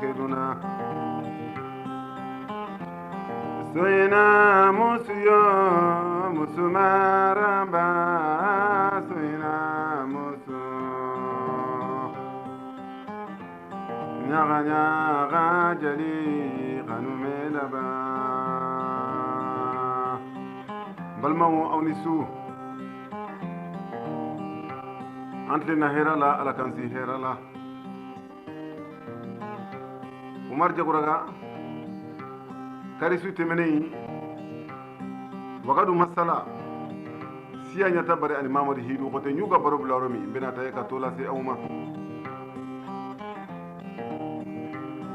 keduna soyena musuyo musumaramba soyena musu nyaga nyaga jali kanumelaba balmawo awnisu antle na herala ala kansi herala umar jaguraga karisu temenei wakadu masala siya nyata bare ani mamadi hidu kote nyuga baro bularomi mbena taye katola se auma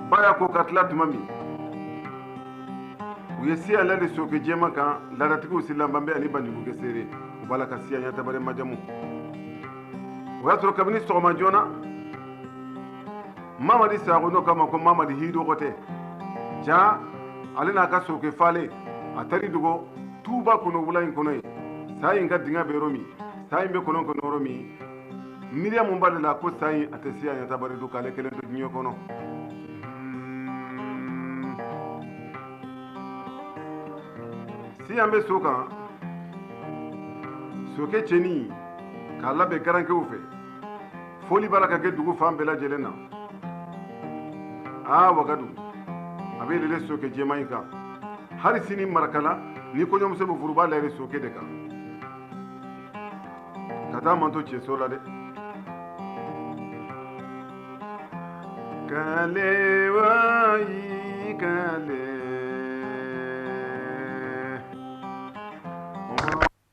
baya ko katlat mami uye siya lale soke jema kan laratiku silambambe ani banjugu kesere ubala ka siya nyata bare majamu wakatro kabini sogoma jona mamadi sagono kama ko mamadi hidu kote ja alina ka soke fale atari dugo tuba kono wulayin kono sayin ka dinga be romi sayin be kono kono romi miriam mbale la ko sayin atesiya nyata bare du kale kelen to dinyo kono si ambe soka soke cheni kala be garanke ufe foli baraka ke dugu fambe la jelena wakadu abe lele soke jemaika hari sini marakala ni ko ñom sebe furuba lere soke de kan kata manto che sola de kale wai kale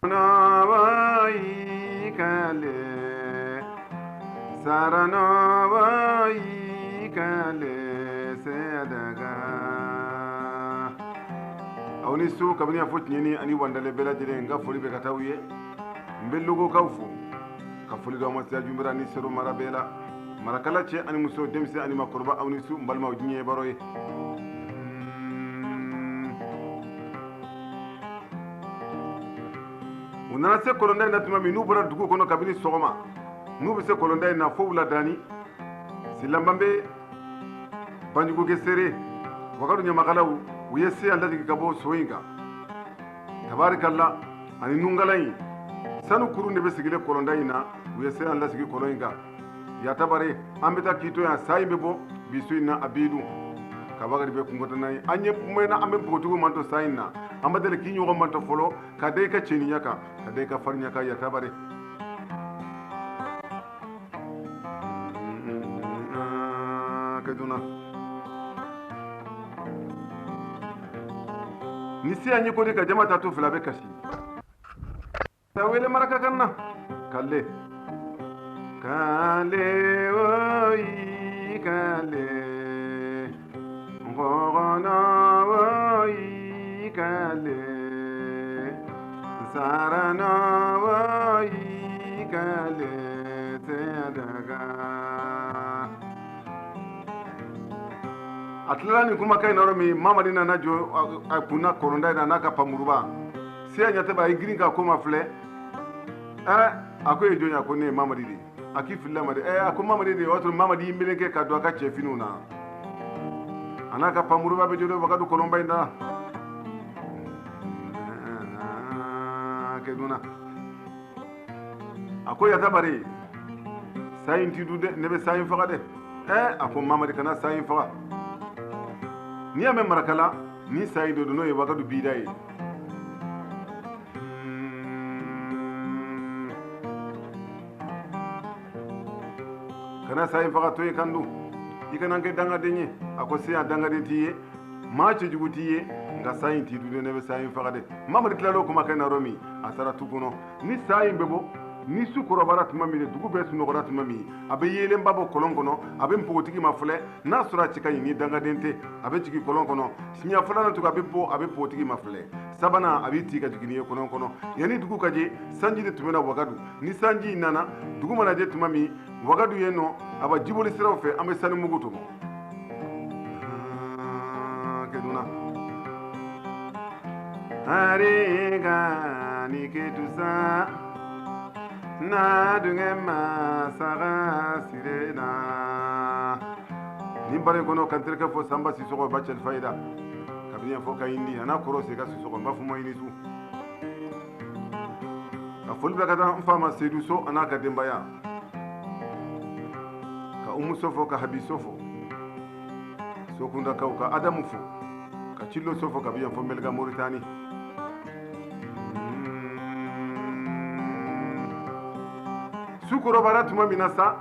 na wai kale sarana wai kale sedaga awni su kabini afut nyini ani wandale bela jere nga foli be katawiye mbellugo kawfu ka foli do mo sa jumbira ni sero marabela marakala ce ani muso demse ani makurba awni su mbalma wujinye baroye unana se kolonda na tuma mi nu bora dugu kono kabini sogoma nu be se kolonda na fowla dani silambambe banjugo gesere wakadu nyamakalawu uyese alladi kabo soyinga tabarakallah ani nungalai sanu kuru ne be sigile kolondayina uyese alla sigi koloyinga ya tabare ambeta kito ya saybe bo bisuina abidu kabagari be kungota nay anye mena ambe botugo manto sayina ambadele kinyo go manto folo kade ka cheninyaka kade ka farnyaka ya tabare kaduna ni siya nyi ko de ka jama ta to fila be kasi ta wele maraka kanna kalle kale oi kale ngogona oi kale sarana oi kale tedaga atlani kuma kai na romi mama dina na jo kuna koronda na naka pamuruba siya nyate ba igrin ka kuma fle akoye jonya ko ne mama didi akifilla made ako mama didi wato mama di milenke ka do aka chefinu na anaka pamuruba be jodo bakadu kolomba inda keduna akoya tabari sayin tidu de nebe sayin faga de ako mama di kana sayin faga ni ame marakala ni sayi do no ye wakadu bidaye kana sayi faga to ye kandu ikana ke danga denye ako siya danga de tiye ma ci juguti nga sayin tidu de nebe sayin faga de mamadi klalo kuma kana romi asara tukuno ni sayin bebo ni su korobara tuma min dugu bɛ sunɔgɔra tuma min a bɛ yelen ba bɔ kɔlɔn kɔnɔ a bɛ npogotigi ma filɛ n'a sɔrɔ a cɛ ka ɲi ni dangaden tɛ a bɛ jigin kɔlɔn kɔnɔ siɲɛ filanan tun a bɛ bɔ a bɛ npogotigi ma filɛ sabanan a bɛ ti ka jigin ni ye kɔlɔn kɔnɔ yanni dugu ka jɛ sanji de tun bɛ na wagadu ni sanji nana dugu mana jɛ tuma min wagadu yen nɔ a bɛ jiboli siraw fɛ an bɛ sanu mugu tɔmɔ keduna are ga ni ketusa na dunge ma saga sirena ni bare kono kantere ka fo samba si sogo bachel faida kabiya fo ka indi ana koro se ka si sogo ba fu mo ini su ka fulba ka ta fama sedu so ana ka dembaya ka umu sofo ka habi sofo so kunda ka adamu fo ka cillo sofo ka biya fo melga Mauritanie sukoro bara tuma mina sa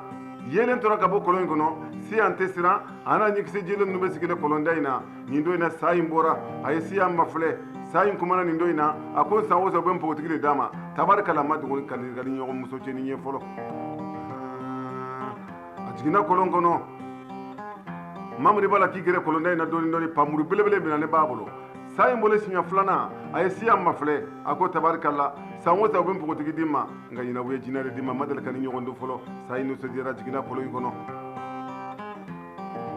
yelen tora ka bo kolon kono si ante sira ana nyikse jelen nube sigine kolon daina nindo ina sayin bora ay siya mafle sayin kumana nindo ina akon sa woso ben potigile dama tabarkala madu kan galin yo muso cheni nye folo ajigina kolon kono mamuri bala kigere kolon daina doni pamuru belebele bina ne babolo sayin bole sinya flana ay siya mafle ako tabarkala sanwo sa ben pogotigi dimma nga yina we jinare dimma madal kan nyogondo folo sayinu so dira jigina polo ngono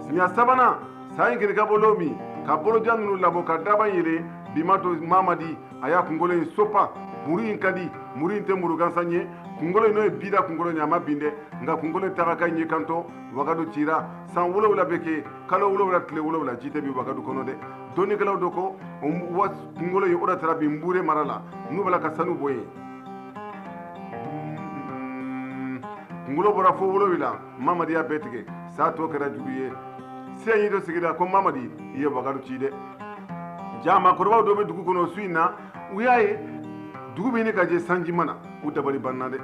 sinya sabana sayin kiri ka bolomi ka bolo jangnu labo ka daba yire bimato mamadi aya kungolo in sopa muri in kadi muri in temuru gansanye kungolo no bida kungolo nyama binde nga kungolo taka kanye kanto wagadu tira san wulo wala beke kalo wulo wala tle wulo wala jite bi wagadu kono de doni kala doko was kungolo yi ora tara bi mbure marala nu bala ka sanu boye kungolo bora fo wulo wila mamadi ya betike sa to kara jubiye sai yido sigida ko mamadi iye wagadu cide jama korba do be dugu kono suina uyaye dugu be ni kaje sanji mana u dabari banna de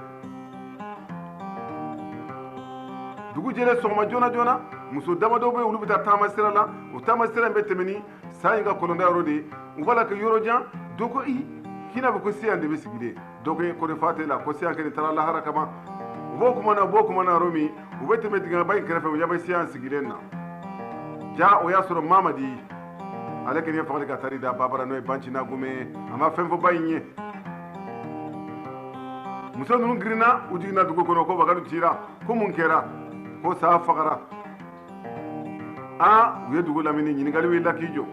dugu jele soma jona muso dama do be ulu bita tamasira la u tamasira be temeni sai ga kolonda rodi u wala ka yoroja doko i kina be ko siande be sigide doko ko refate la ko sian ke tara la harakama boku mana romi u be teme diga bay krefe ya be sian sigide na ja o ya soro mamadi ale ke ni fa ka tari da babara no banchi na gume ama fem fo bayinye muso nunu grina ujigina dugo kono ko bagadu tira ko mun kera ko sa fagara uye dugo lamini nyini gali willa kijo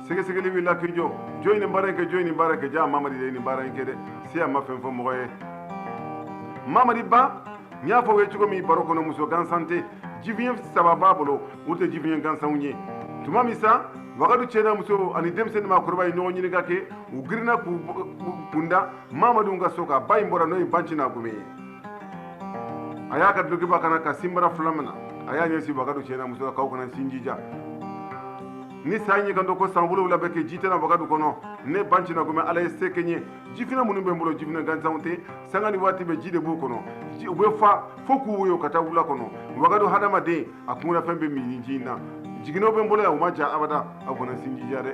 sege li willa kijo joyni barake ja mamadi de ni baranke de si amma fem fo moye mamadi ba nya fo we chugo mi baroko no muso gansante jivien sababa bolo ute jivien gansanunye tuma misa wagadu chena muso ani demsen ma kurba ino nyini gake ugirna ku kunda mamadu nga soka bay mbora no banchina gume aya ka dugi bakana ka simbara flamana aya nyesi wagadu chena muso ka ko nan sinjija ni sanyi kando ko sambulo la beke jitena wagadu kono ne banchina gume ala sekenye jifina munumbe mbolo jifina ganzaunte sangani wati be jide bu kono ube fa foku yo kata wula kono wagadu hadama de akuna fembe mi njina jigino be mbolo ya umaja abada akona sinjija de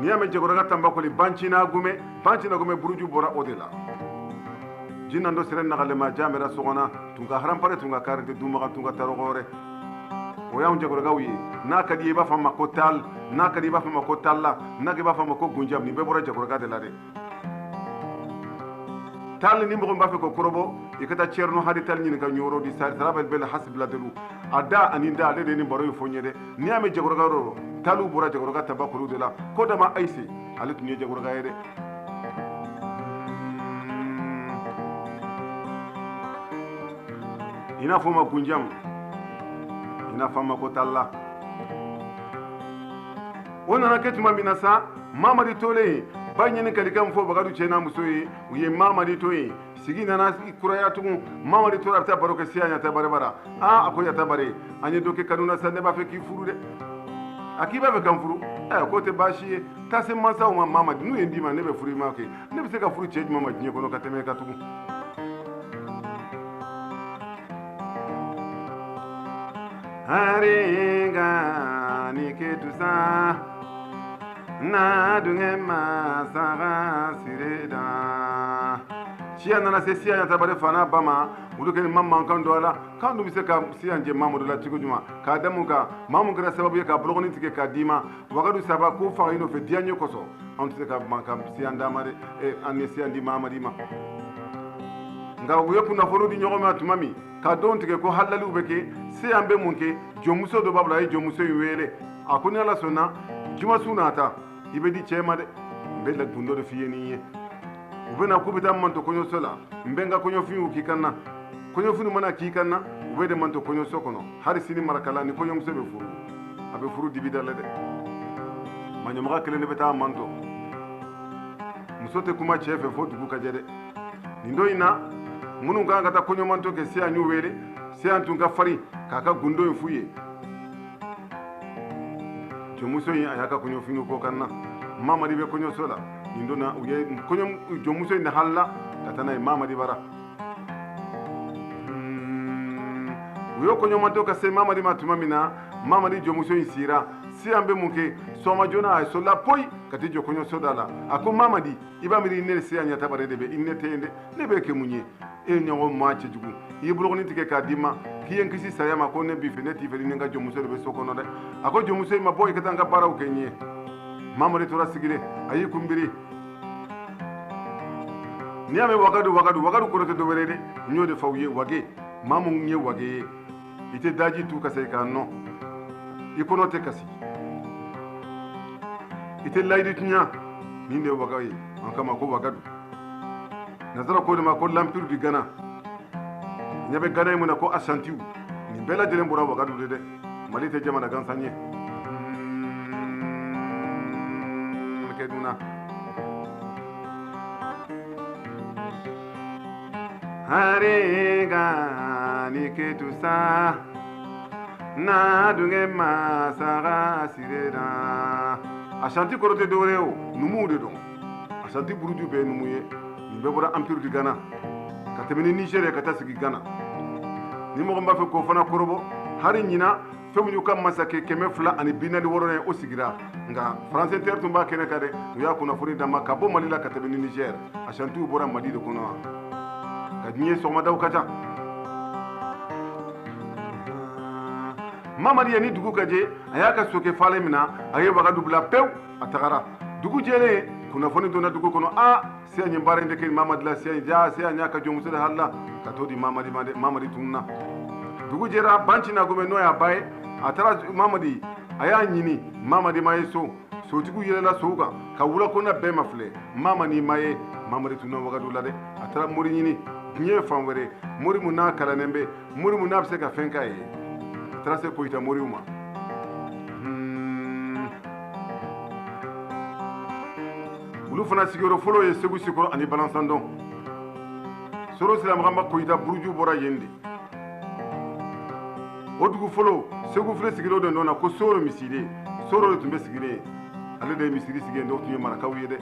niyame jegoroga tambakoli banchina gume buruju bora odela jinna ndo siren nagale ma jamera sogona tunga harampare tunga karde dumaga tunga tarogore o yaw jegoroga wi na kadi ba fama kotal na kadi ba fama kotalla na ke ba fama ko gunjam ni be bora jegoroga de la de tal ni mo mbafe ko korobo ikata cerno hadi tal ni ka nyoro di sar sarabel bel hasib la delu ada aninda de ni boro fonyede niyame jegoroga ro talu bora jagoroga tabakuru de la kodama aise alit ni jagoroga yede ina foma gunjam ina fama ko talla ona na ketuma minasa mamadi tole banyene kalikam fo bagadu chena musoyi uye mamadi toyi sigina na kuraya tugu mamadi tola ta baroke sianya ta bare akoya ta bare anye doke kanuna sande ba fe ki furude akiba be kan furu ko te bashi ta se mansa o mamadi nu yendi ma ne be furu ma ke ne be se ka furu cheji mamadi nye kono kateme ka tugu haringa ni ketusa na dunge ma saga sireda siya nana se siya nyata bare fana bama ulu ke mamman kan do ala kan du bise ka siya nje mamudu la tigo juma ka damu ka mamu kra sababu ka blogoni tike ka dima wagadu saba ku fa ino fe dianyo koso on tike ka banka siya ndamare anne siya ndi mamadi ma nga wuye kuna foro di nyogo ma tumami ka don tike ko halali ubeke siya mbe munke jomuso do babla jomuso yuwele akuni ala sona juma sunata ibe di chema de mbella gundo de fiyeni ye ubena kubita manto konyo sola mbenga konyo fiu kikanna konyo funu mana kikanna ubede manto konyo sokono hari sini marakala ni konyo msebe furu abe furu dibidale de manyamaga kele ne beta manto musote kuma chefe fo dugu kajede nindo ina munu ganga ta konyo manto ke sia nyu wele sia ntunga fari kaka gundo infuye jomuso yin ayaka konyo finu ko kanna mama dibe konyo sola nindo na uye konyo jomuso yin halla katana mama dibara uyo konyo manto ka se mama di matuma mina mama di jomuso yin sira si ambe munke soma jona ay so la poi kati jo konyo sodala ako mama di iba mi ne si anya tabare debe inne tende ne be ke munye e nyawo ma ci jugu yibulo ni tike ka dima kiyen kisi sayama ko ne bi feneti fe ni nga jomuso be sokono de ako jomuso ma boy kata nga paraw kenye mama di tora sigire ayi kumbiri ni ame wagadu ko to do werede nyode fawye wage mamu nye wage ite daji tu ka say ka no ikono te kasi ite laydi tunya ninde wagaye an kama ko wagadu nazara ko de ma ko lampir du gana nyabe gana mu na ko asantiu ni bela jere mbura wagadu de mali te jamana gansanye keduna harega ni ketusa na dunge masara sireda ashanti korote doreo numu de don ashanti buruju be numu ye ni be bora empire du Ghana katemeni Nigeria kata sigi Ghana ni mo mba fe ko fana korobo hari nyina femu yuka masake keme fula ani binali worone o sigira nga français ter tumba kene kade ya kuna furi dama kabo malila katemeni Niger ashanti bora madi de kono kadniye soma daw kata mamadi yani dugu kaje ayaka soke fale mina aye waga dubla pew atagara dugu jele kuna foni dona dugu kono se anyi bare ndeke mamadi la se ja se anya ka jomu se halla katodi mamadi tunna dugu jera banchi na gome no ya bae atara mamadi aya nyini mamadi maye so tigu yele la souga ka wula kona be mafle mamani maye mamadi tunna waga dula de atara muri nyini nye fanwere muri muna kala nembe muri muna bse ka fenka ye trase ko ita muri uma ulu fana sigoro folo ye segu sikoro ani balansandon soro silam gamba ko ita buruju bora yende odugu folo segu fle sigiro do nona ko soro miside soro le tumbe sigire ale de misiri sige ndo tuye maraka wiyede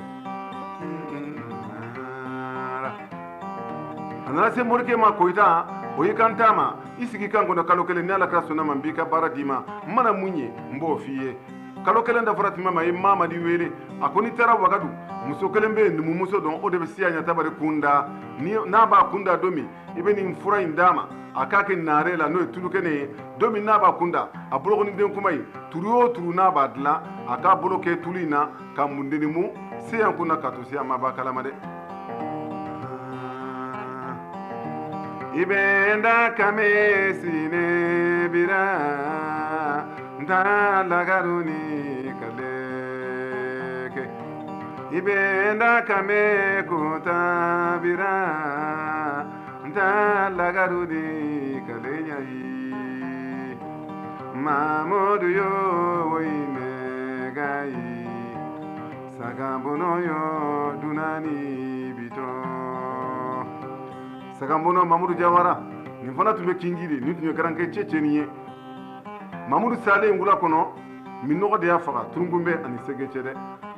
anana se morike ma ko ita o yikantama isigi kango na kalo kele nyala kraso na mambika baradima mana munye mbo fiye kalo kele nda faratima ma mama di wele akoni tera wagadu muso kele mbe numu muso don o de be siya nyata bare kunda ni na ba kunda domi ibe ni mfura indama akake narela no tuluke ne domi na ba kunda abulo ni den kumai turu na ba dla aka bloke tulina kamundeni mu siya kuna katusia mabakala made ibenda kame sine bira nda lagaruni kaleke ibenda kame kuta bira nda lagaruni kalenyai mamodu yo woine gai sagambono yo dunani bito sagambono Mamadou Jawara ni fana tumbe kingide ni tunye garanke checheniye Mamadou Sale ngula kono minno de afara turungumbe ani segechede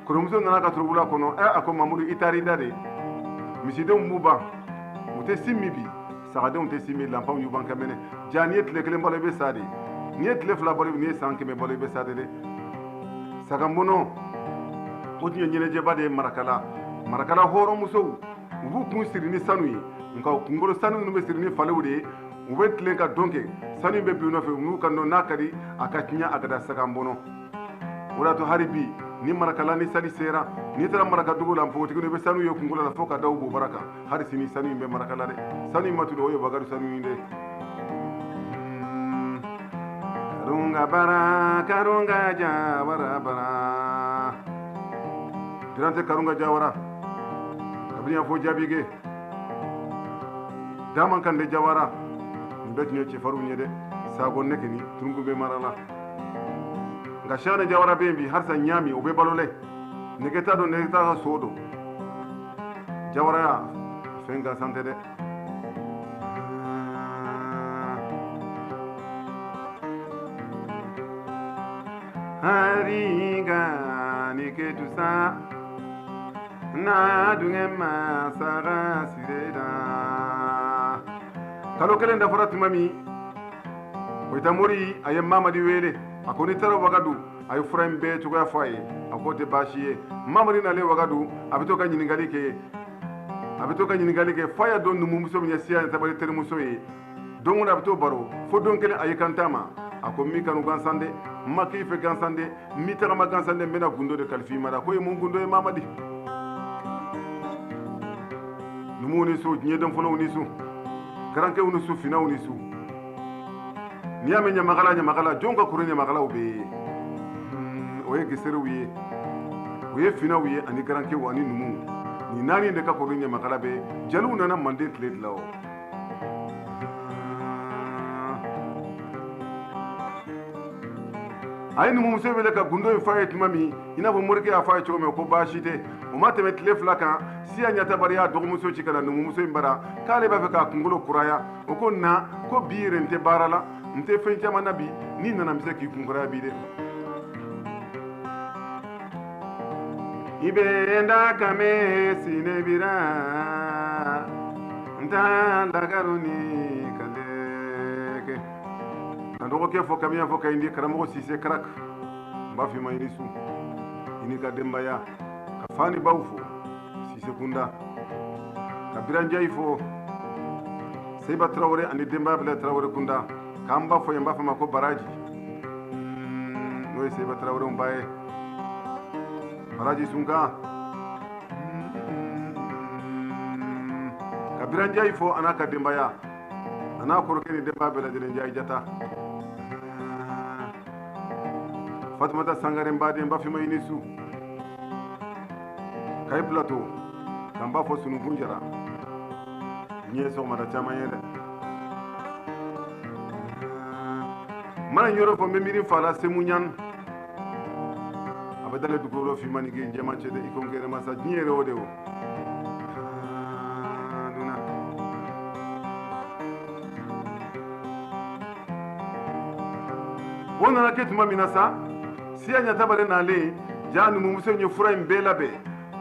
kono muso ngana ka turubula kono ako Mamadou itari dade miside muba ute simibi sagade ute simi lampa yu banka mene janiet lekele mbole be sade niet le fla bole ni sanke me bole be sade de sagambono otunye nyele jebade marakala horo muso ubu kun sirini sanuyi nka kungolo sanu no be sirini falewde ubetle ka donke sanu be biuno fe mu kan no nakadi akatinya agada sagambono wala to haribi ni marakala ni sali sera ni tara maraka dugo lam foti no be sanu yo kungolo la foka daw bo baraka hari sini sanu be marakala de sanu matudo yo bagaru sanu inde karunga bara karunga jawara bara dirante karunga jawara kabinya fo jabige daman kan de jawara mbet ñe ci faru ñede sago nek ni tungu be marala nga shana jawara be bi har sa nyami o be balole negeta do negeta sodo jawara ya fenga sante de hariga ni ke tu sa na dunge ma saga sireda kalo kelen da faratu mami ko tamuri ayem mamadi wele akoni tara wagadu ay frame be to ga faye akote bashiye mamari na le wagadu abito ka nyingali ke faya don numu muso nya siya tabari tere muso yi don wona abito baro fo don kele ay kantama akomi kanu gansande maki fe gansande mi tara ma gansande mena gundo de kalfi mara ko e mun gundo e mamadi numu ni so nye don fono ni so garanke unu su fina uni su niyame nya magala jonga kurenya magala ube oye gisere uye fina uye ani garanke wani numu ni nani ndeka kurenya magala be jalu nana mande tlet lao ay numu musebe ka gundo e faye timami ina bo morke a faye chome ko bashite o mate met le flaka si anya tabariya do muso chikana numu muso imbara kale ba fe ka kungulo kuraya o ko na ko bire nte barala nte fencha manabi ni nana mise ki kungura bide ibenda kame sinebira nta lagaruni kaleke ndoko ke foka miya foka indi karamo sise krak mba fi mayni su ini ka demba ya ka fani bawfo sise kunda ka biranja ifo seba trawore ani demba bla trawore kunda kamba fo yamba fama ko baraji no seba trawore mbaye baraji sunga ka biranja ifo anaka demba ya ana korokeni demba bla jere jata Fatmata Sangare Mbade Mbafi Maynisu Kai Plateau Kamba fo sunu kunjara Nye so mata chama yele Mana nyoro fo mbiri fala semunyan Abadale dukoro fi manige njema chede ikongere masa nyere odeo Wona na ketu maminasa siya nya tabare na le janu mu muso nyu fura imbela be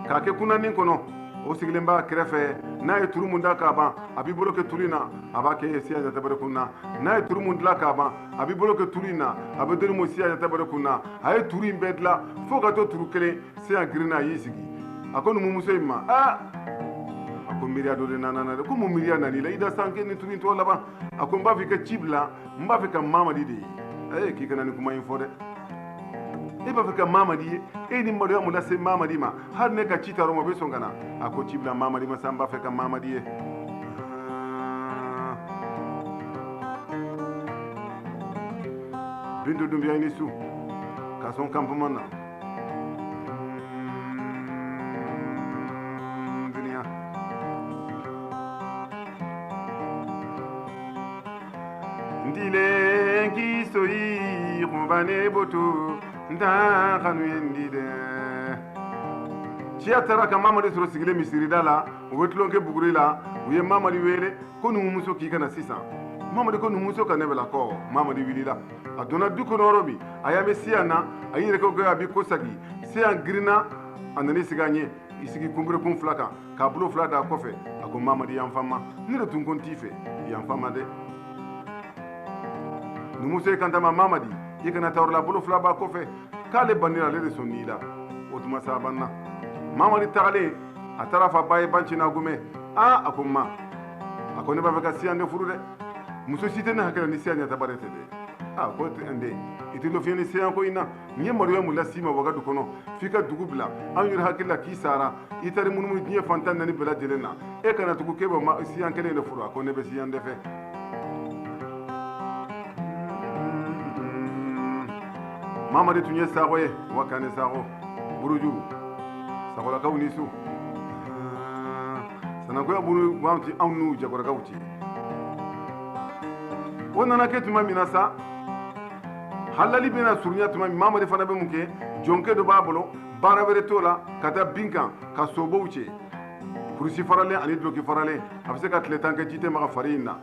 ka ke kuna nin kono o sigilemba krefe na e turu munda ka ba abibolo ke turina abake siya nya tabare kuna na e turu munda ka ba abibolo ke turina abedelu mo siya nya tabare kuna ay turu imbedla fo ka to turu kele siya grina yisigi akonu mu muso imma ako miria do de nanana ko mu miria nani la ida sanke ni turu to laba ako mba fika chibla mba fika mama didi ki kana ni kuma info de iba fika mamadi ni mado mu la se mamadi ma har ne ka citaro mo be songana ako cibla mamadi ma samba fika mamadi bindu dum biya ni su ka son campement na dunia ndile ki soyi rumbane boto nda kanu yendide ciya tara ka mamadi soro sigile misiri dala o wetulon ke buguri la u ye mamadi wele ko numu muso k'i kana sisan mamadi ko numu muso ka ne bela ko mamadi wilila a donna du kɔnɔ yɔrɔ min a y'a mɛn siyan na a y'i yɛrɛ kɛ a b'i ko sagi siyan girinna a nana i sigi a ɲɛ i sigi kunberekun fila kan k'a bolo fila d'a kɔfɛ a ko mamadi yanfa n ma ne de tun ko n t'i fɛ yanfa n ma dɛ numuso ye kantama mamadi i kana taa yɔrɔ la bolo fila b'a kɔfɛ k'ale bandira ale de sɔn n'i la o tuma sa a banna mamadi tagalen a taara fa ba ye bancina gomɛ a ko ma a ko ne b'a fɛ ka siyan de furu dɛ muso si tɛ ne hakɛ la ni siyan ɲɛtaba de tɛ dɛ ko ande i tɛ lɔfiya ni siyan ko in na nin ye maloya mun las'i ma wagadu kɔnɔ f'i ka dugu bila an yɛrɛ hakili la k'i sara i taari munumunu diɲɛ fantan naani bɛɛ lajɛlen na e kana tugu k'e bɛ siyan kelen de furu a ko ne bɛ siyan de fɛ mamadi tun ye sago ye wa kane sago buruju sagolakaw ni su sanakoya bulu wanti anw n'u jagorakaw cɛ o nana kɛ tuma min na sa halali bɛna surunya tuma min mamadi fana bɛ mun kɛ jɔnkɛ dɔ b'a bolo baara wɛrɛ t'o la ka taa bin kan ka sobow cɛ kurusi faralen ani duloki faralen a bɛ se ka tile 10 kɛ ji tɛ maga fari in na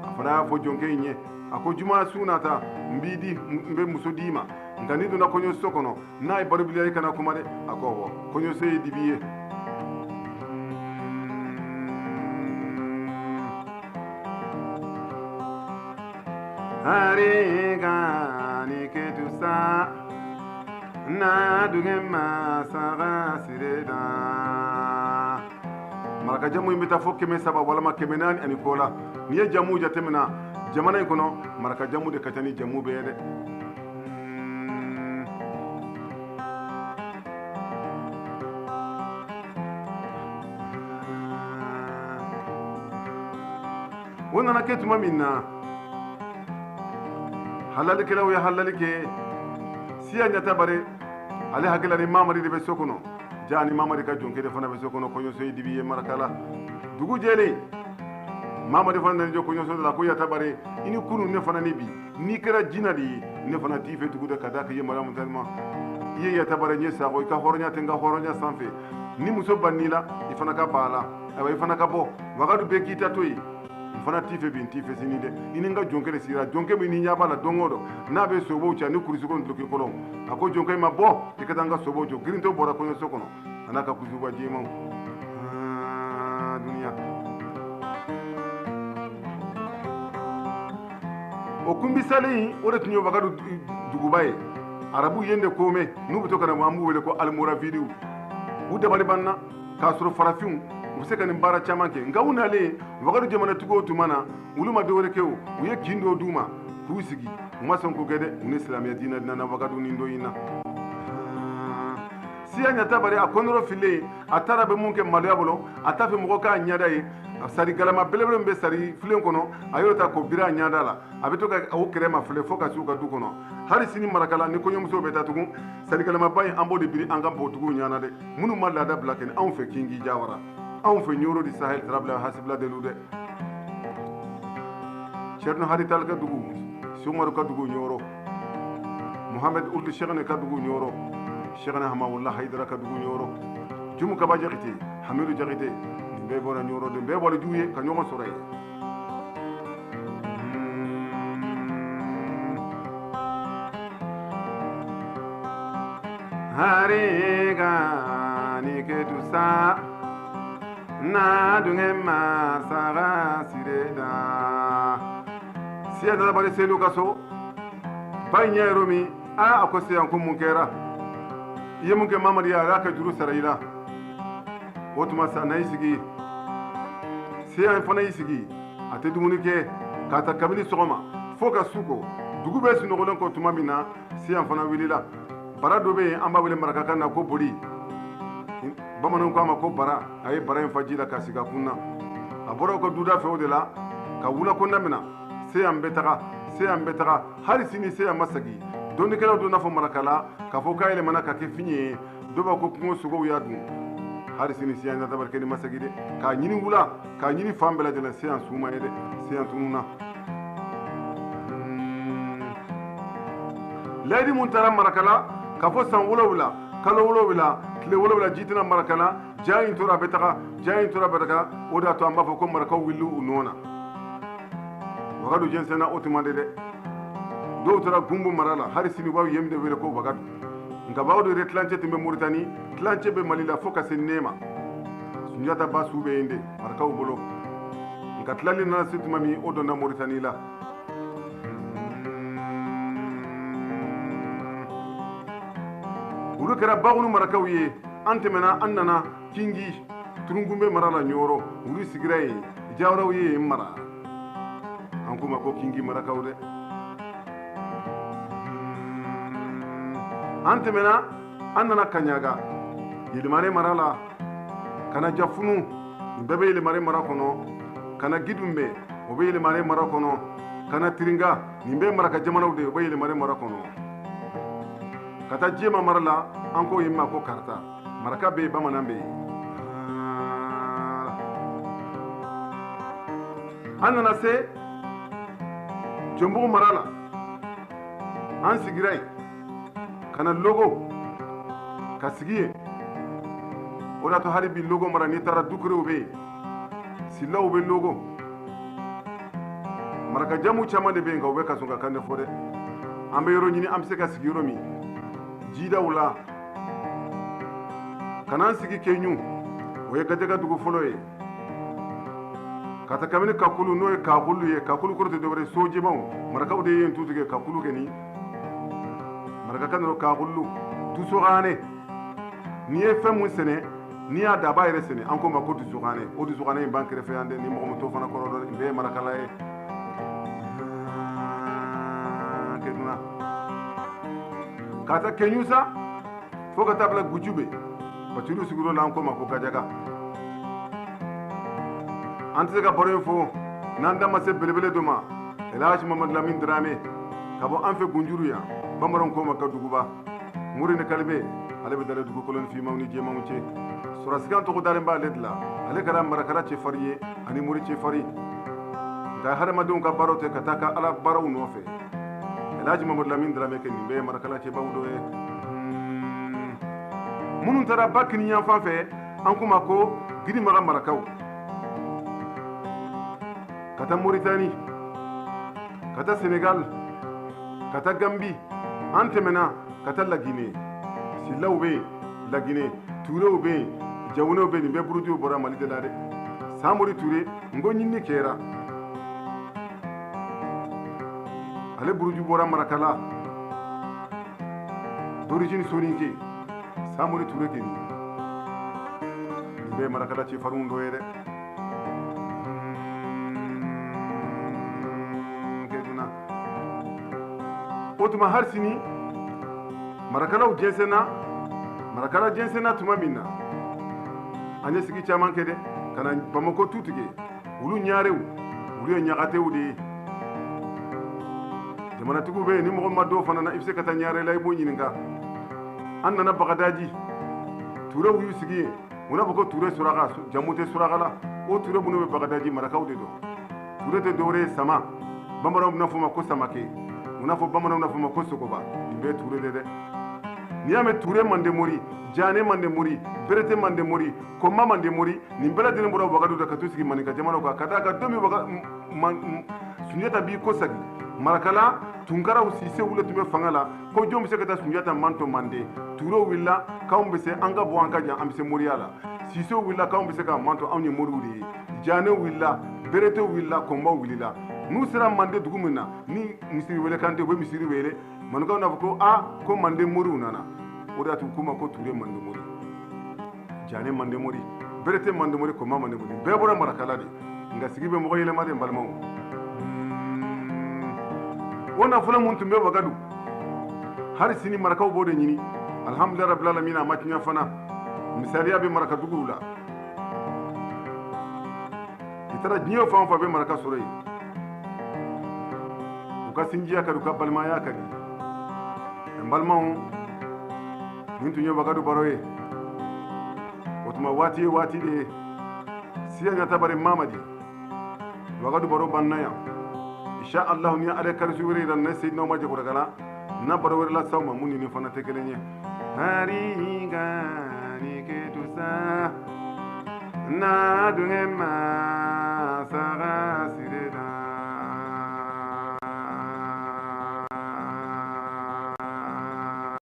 a fana y'a fɔ jɔnkɛ in ye a ko juma su nata n bɛ muso d'i ma nka n'i donna kɔɲɔso kɔnɔ n'a ye baro biliya i kana kuma dɛ a ko awɔ kɔɲɔso ye dibi ye Harigani ketusa na dugema saga sireda maraka jamu imbita fo keme saba walama keme nani ani kola ni ye jamu jatemina jamana in kono maraka jamu de katani jamu be de wonana ketuma minna halali kelaw ya halali ke siya nyata bare ale hakila ni mamari de be sokono jani mamari ka jonke de fana be sokono konyo so dibi ye marakala dugu jeli mamari fana ne jo konyo so la ko yata bare ini kunu ne fana ni bi ni kera jina di ne fana tife dugu de kada ke ye malamu talma ye yata bare nye sa ko ka horonya tenga horonya sanfe ni muso banila ifana ka bala aba ifana ka bo wagadu be kita toyi fana tife bin tife sini de ini nga jonke de sira jonke mi ni nyaba la dongodo na be sobo cha ni kurisi ko nduki kolon ako jonke ma bo ikata nga sobo jo grinto bora ko sokono anaka kuzuba jema dunia o kumbi sali o retinyo bagadu dugubaye arabu yende kome nubu to kana mamu wele ko almura video u dabali banna kasro farafin u se ka nin baara caman kɛ nka u nalen wagadu jamana tigiw tuma na olu ma dɔwɛrɛ kɛ o u ye kin dɔ d'u ma k'u sigi u ma sɔn k'o kɛ dɛ u ni silamɛya diinɛ nana wagadu nin dɔ in na siya ɲata bari a kɔnɔrɔ filen a taara bɛ mun kɛ maloya bolo a t'a fɛ mɔgɔ k'a ɲada ye sari galama belebele min bɛ sari filen kɔnɔ a y'o ta k'o biri a ɲada la a bɛ to ka o kɛrɛ ma filɛ fo ka s'u ka du kɔnɔ hali sini marakala ni kɔɲɔmusow bɛ taa tugun sari galamaba in an b'o de biri an ka npogotigiw ɲana dɛ minnu ma laada bila kɛ ni anw fɛ kingi jawara anw fɛ ɲoro di sahel tarabila hasibila delu dɛ Cerno Harital ka dugu Sumaru ka dugu ɲoro Muhammad Uldu Shekne ka dugu ɲoro Shekne Hamawullah Haidara ka dugu ɲoro Jumu Kaba Jakite Hamidu Jakite nin bɛɛ bɔra ɲoro nin bɛɛ bɔra jugu ye ka ɲɔgɔn sɔrɔ ye Harigani ketusa na dungema saga sireda siya da bari selu kaso banya romi a akwai yan kun mun kera iya mun ke mamadi ya ka juru saraila wato masa na isigi siya fana isigi a te dumuni ke ka ta kabili sogoma fo ka suko dugu be sinogolen ko tuma min na siya fana wilila bara do be an ba wele maraka na ko bori bamananw ko a ma ko bara a ye bara in faji la ka siga kunna a bɔra ka duda fɛ o de la ka wula ko namina seyan bɛ taga hali sini seyan ma segi dɔnnikɛlaw do n'a fɔ marakala k'a fɔ k'a yɛlɛmana ka kɛ fiɲɛ ye dɔw b'a ko kungo sogow y'a dun hali sini seyan na tabarikɛ ni ma segi dɛ k'a ɲini wula k'a ɲini fan bɛɛ lajɛlen seyan suma ye dɛ seyan tununa layidu mun taara marakala k'a fɔ san 7 kalo 7 tile 7 ji tɛna marakala ja in tora bɛ taga o de y'a to an b'a fɔ ko marakaw wuli u nɔ na wagadu jɛnsɛnna o tuma de dɛ dɔw tora gunbu mara la hali sini b'aw yen de wele ko wagadu nka b'aw de tilancɛ tun bɛ moritani tilancɛ bɛ mali la fo ka se nɛma sunjata ba su bɛ yen de marakaw bolo nka tilali nana se tuma min o donna moritani la olu kɛra bagunu marakaw ye an tɛmɛna an nana kingi turungunbe mara la ɲɔrɔ olu sigira yen jawaraw ye yen mara an kuma ko kingi marakaw dɛ an tɛmɛna an nana kaɲaga yelimare mara la kana jafunu nin bɛɛ bɛ yelimare mara kɔnɔ kana gidunbɛ o bɛ yelimare mara kɔnɔ kana tiringa nin bɛɛ maraka jamanaw de o bɛ yelimare mara kɔnɔ ka taa jema mara la an ko yen ma ko karata maraka be bamanan be an nana se Jombugu mara la an sigira yen ka na logo ka sigi yen o de y'a to hali bi logo mara n'i taara dukurew be yen silaw be logo maraka jamu caman de be yen nka u bɛ ka sɔn ka kan de fɔ dɛ an bɛ yɔrɔ ɲini an bɛ se ka sigi yɔrɔ min jidaw la ka n'an sigi Keɲu o ye Gajɛga dugu fɔlɔ ye ka ta kabini Kakulu n'o ye Kakulu ye Kakulu kɔrɔ tɛ dɔwɛrɛ ye sojɛmaw marakaw de ye yen tu tigɛ Kakulu kɛ ni maraka kan dɔrɔn Kakulu dusukane n'i ye fɛn mun sɛnɛ n'i y'a da a b'a yɛrɛ sɛnɛ an ko ma ko dusukane o dusukane in b'an kɛrɛfɛ yan dɛ ni mɔgɔ min t'o fana kɔrɔ dɔn nin bɛɛ ye marakala ye keduna ka ta Keɲu sa fo ka taa bila Gujube Bacuru sigiyɔrɔ la an ko ma ko Gajɛga an tɛ se ka baro in fɔ n'an da ma se belebele dɔ ma Elhaji Mamadu Lamini Dramé ka bɔ an fɛ Gunjuru yan bamananw ko ma ka duguba Mori ni Kalibe ale bɛ dalen dugukoloni finmaw ni jɛmanw cɛ Surasikan tɔgɔ dalen b'ale de la ale kɛra marakala cɛfarin ye ani mori cɛfarin nka hadamadenw ka baaraw tɛ ka taa ka ala baaraw nɔfɛ Elhaji Mamadu Lamini Dramé kɛ nin bɛɛ ye marakala cɛbaw dɔ ye minnu taara ba kini yan fan fɛ an ko ma ko Girimara marakaw ka taa Moritani ka taa Senegal ka taa Gambi an tɛmɛna ka taa Lagine silaw bɛ yen Lagine Turew bɛ yen Jawunew bɛ yen nin bɛɛ burujuw bɔra Mali de la dɛ Samori Ture n ko ɲinini kɛra ale buruju bɔra marakala d'origine soninke Samori Ture kɛ nin bɛɛ ye marakala cɛfarinw dɔ ye dɛ o tuma hali sini marakalaw jɛnsɛnna tuma min na an ye sigi caman kɛ dɛ ka na Bamako tu tigɛ olu ɲarew olu ye ɲagatew de ye jamanatigiw bɛ yen ni mɔgɔ ma dɔw fana na i bɛ se ka taa ɲare la i b'o ɲininka an nana Bagadaji Turew y'u sigi yen u n'a fɔ ko Ture Suraka jamu tɛ Suraka la o Ture minnu bɛ Bagadaji marakaw de don Ture tɛ dɔwɛrɛ ye sama bamananw bɛna fɔ ma ko Samake u n'a fɔ bamananw bɛna fɔ ma ko Sogoba nin bɛɛ ye Ture de dɛ n'i y'a mɛn Ture Mandemori Jane Mandemori Berete Mandemori Koma Mandemori nin bɛɛ lajɛlen bɔra Wagadu de ka t'u sigi maninka jamanaw kan ka d'a kan don min Sunjata b'i ko sagi marakala Tunkaraw Sisew le tun bɛ fanga la ko jɔn bɛ se ka taa Sunjata manto mande Turew wulila k'anw bɛ se an ka bɔ an ka jan an bɛ se moriya la Sisew wulila k'anw bɛ se ka manto anw ye moriw de ye Janew wulila Beretew wulila Komaw wulila n'u sera mande dugu min na ni misiri wele kan tɛ u bɛ misiri wele maninkaw n'a fɔ ko ko mande moriw nana o de y'a to k'u ma ko Ture Mandemori Jane Mandemori Berete Mandemori Koma Mandemori bɛɛ bɔra marakala de nka sigi bɛ mɔgɔ yɛlɛma de n balimaw o nafolo mun tun bɛ Wagadu hali sini marakaw b'o de ɲini alhamdulilayi rabbil alamin a ma tiɲɛ fana misaliya bɛ marakaduguw la i taara diɲɛ fan o fan bɛ maraka sɔrɔ yen u ka sinjiya ka di u ka balimaya ka di n balimaw nin tun ye Wagadu baro ye o tuma waati ye waati de ye siya ɲata bari Mamadi Wagadu baro banna yan insha Allah ni ale karisu wɛrɛ yira ne Seydina Umaru Jagoragala na baro wɛrɛ la s'aw ma mun ni fana tɛ kelen ye hariga ni ketusa na dunge ma